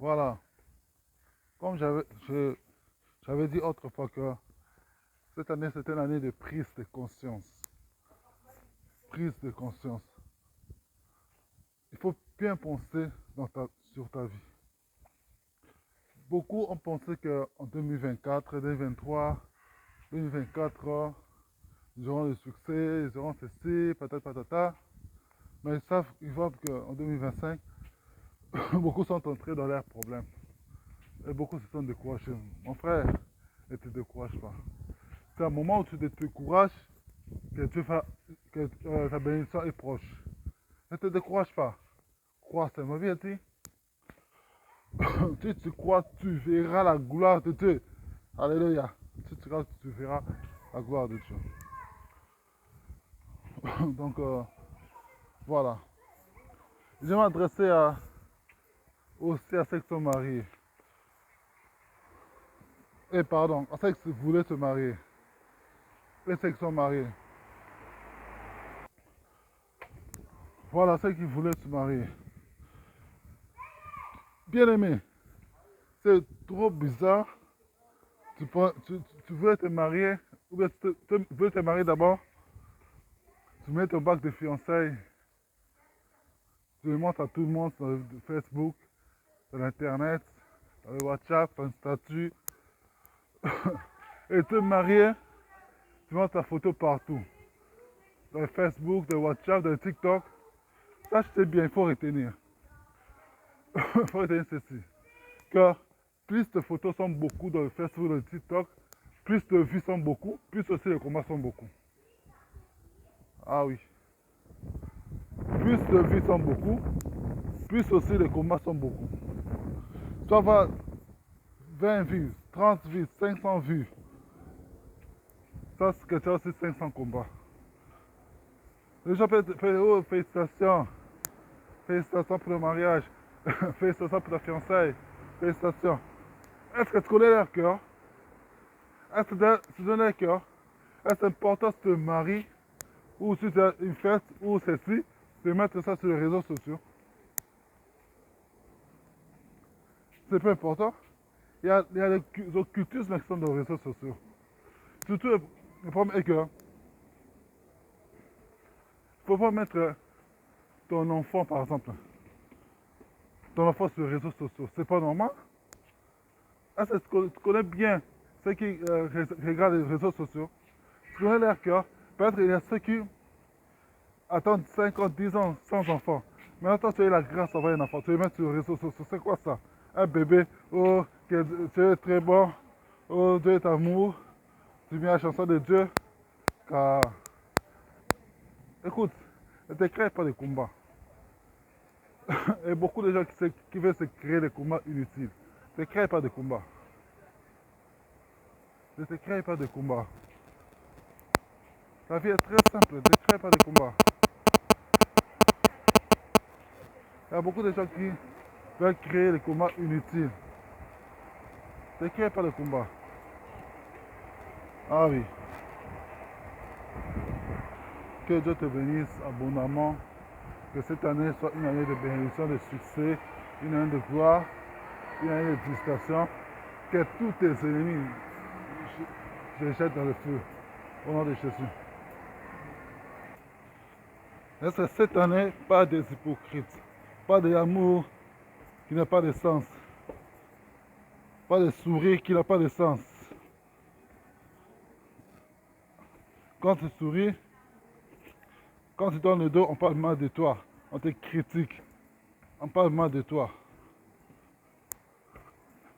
Voilà. Comme j'avais dit autrefois que cette année, c'était une année de prise de conscience. Prise de conscience. Il faut bien penser sur ta vie. Beaucoup ont pensé qu'en 2024, 2023, 2024, ils auront le succès, ils auront ceci, patata, patata. Mais ils voient qu'en 2025, beaucoup sont entrés dans leurs problèmes. Et beaucoup se sont découragés. Mon frère, ne te décourage pas. C'est un moment où tu te décourages que ta bénédiction est proche. Ne te décourage pas. Crois, c'est ma vie, dit. Si tu crois, tu verras la gloire de Dieu. Alléluia. Si tu crois, tu verras la gloire de Dieu. Donc, voilà. Je vais m'adresser aussi à ceux qui sont mariés. Et pardon, à ceux qui voulaient se marier. Et ceux qui sont mariés. Voilà, ceux qui voulaient se marier. Bien aimé, c'est trop bizarre. Tu veux te marier, ou bien tu veux te marier d'abord, tu mets ton bac de fiançailles, tu le montres à tout le monde sur le Facebook, sur l'internet, sur le WhatsApp, un statut. Et te marier, tu montres ta photo partout. Dans le Facebook, dans le WhatsApp, dans le TikTok. Sache bien, il faut retenir. Il faut retenir ceci. Que plus de photos sont beaucoup dans le Facebook, dans le TikTok, plus de vues sont beaucoup, plus aussi les combats sont beaucoup. Ah oui. Plus de vues sont beaucoup, plus aussi les combats sont beaucoup. Tu vas avoir 20 vues, 30 vues, 500 vues. Ça, c'est que tu as aussi 500 combats. Les gens peuvent faire oh, félicitations. Félicitations pour le mariage. Félicitations pour la fiançaille. Félicitations. Est-ce que tu connais leur cœur? Est-ce que tu donnes leur cœur? Est-ce important si tu te maries ou si tu as une fête ou ceci, de mettre ça sur les réseaux sociaux? C'est peu important. Il y a les occultismes qui sont dans les réseaux sociaux. Surtout, le problème est que il ne faut pas mettre ton enfant, par exemple, ton enfant sur les réseaux sociaux. C'est pas normal. Est-ce que tu connais bien ceux qui regardent les réseaux sociaux? Tu connais leur cœur. Peut-être qu'il y a ceux qui attendent 5 ans, 10 ans sans enfant. Maintenant, toi, tu as eu la grâce d'avoir un enfant. Tu les mets sur les réseaux sociaux. C'est quoi ça? Un bébé. Oh, que Dieu est très bon. Oh, Dieu est amour. Tu viens à la chanson de Dieu. Car, écoute, ne te crée pas de combat. Et beaucoup de gens qui veulent se créer des combats inutiles. Ne te crée pas de combat. Ne te crée pas de combat. La vie est très simple. Ne te crée pas de combat. Il y a beaucoup de gens qui veulent créer des combats inutiles. Ne te crée pas de combat. Ah oui. Que Dieu te bénisse abondamment. Que cette année soit une année de bénédiction, de succès, une année de gloire, une année de félicitations. Que tous tes ennemis je les jette dans le feu. Au nom de Jésus. Est-ce que cette année, pas des hypocrites, pas d'amour qui n'a pas de sens, pas de sourire qui n'a pas de sens. Quand tu souris, quand tu donnes le dos, on parle mal de toi, on te critique, on parle mal de toi.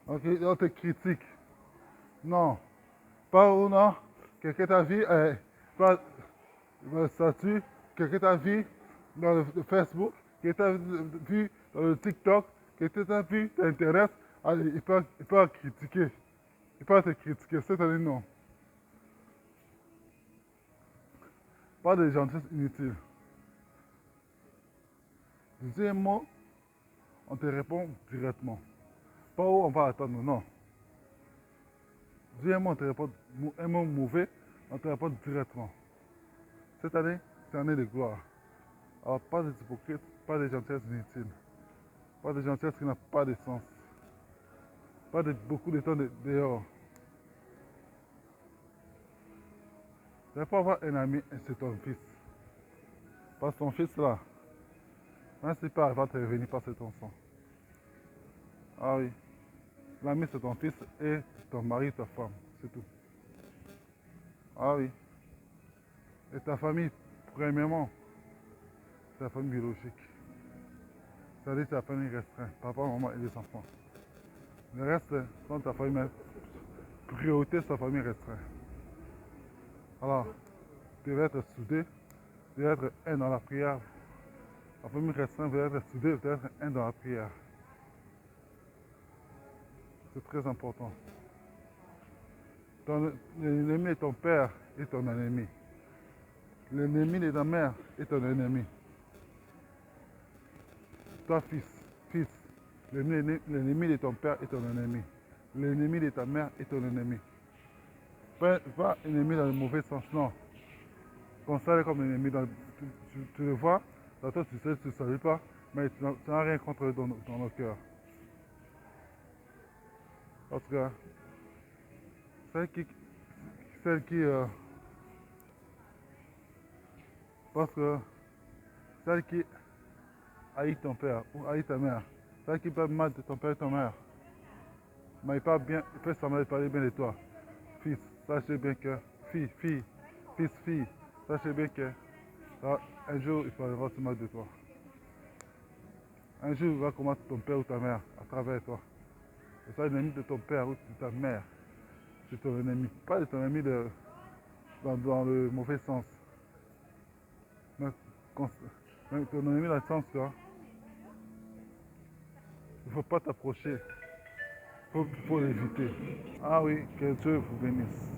Okay? On te critique. Non. Pas ou non. Quelqu'un t'a vu, pas le statut, quelqu'un t'a vu dans le Facebook, quelqu'un t'a vu dans le TikTok, quelqu'un t'a vu, t'intéresse, allez, il peut critiquer. Il peut te critiquer. Cette année, non. Pas de gentillesse inutile. Deuxième mot, on te répond directement. Pas où on va attendre, non. Deuxième mot, on te répond un mot mauvais, on te répond directement. Cette année, c'est une année de gloire. Alors, pas de hypocrite, pas de gentillesse inutile. Pas de gentillesse qui n'a pas de sens. Pas de, beaucoup de temps dehors. Tu peux avoir un ami et c'est ton fils. Parce que ton fils là, même si pas, il va te revenir parce que c'est ton sang. Ah oui. L'ami c'est ton fils et ton mari, ta femme. C'est tout. Ah oui. Et ta famille, premièrement, c'est ta famille biologique. C'est-à-dire ta famille restreinte. Papa, maman et les enfants. Le reste, quand ta famille est priorité, sa famille restreinte. Alors, tu devais être soudé, tu devais être un dans la prière. La famille restreinte devait être soudée, devait être un dans la prière. C'est très important. L'ennemi de ton père est ton ennemi. L'ennemi de ta mère est ton ennemi. Toi, fils, l'ennemi de ton père est ton ennemi. L'ennemi de ta mère est ton ennemi. Pas ennemi dans le mauvais sens, non. Considère comme ennemi. Tu le vois, dans toi, tu sais, tu ne savais pas, mais tu n'as rien contre eux dans le cœur. Parce que celle qui, celle qui parce que celle qui haït ton père ou haït ta mère, celle qui parle mal de ton père et ta mère, mais il parle bien, il fait semblant de parler bien de toi. Fils, sachez bien que, fille, sachez bien que un jour il parlera mal de toi. Un jour il va combattre ton père ou ta mère à travers toi. Et ça, l'ennemi de ton père ou de ta mère, c'est ton ennemi. Pas de ton ennemi dans le mauvais sens. Mais, mais ton ennemi dans le sens que il ne faut pas t'approcher. Il faut l'éviter. Ah oui, que Dieu vous bénisse.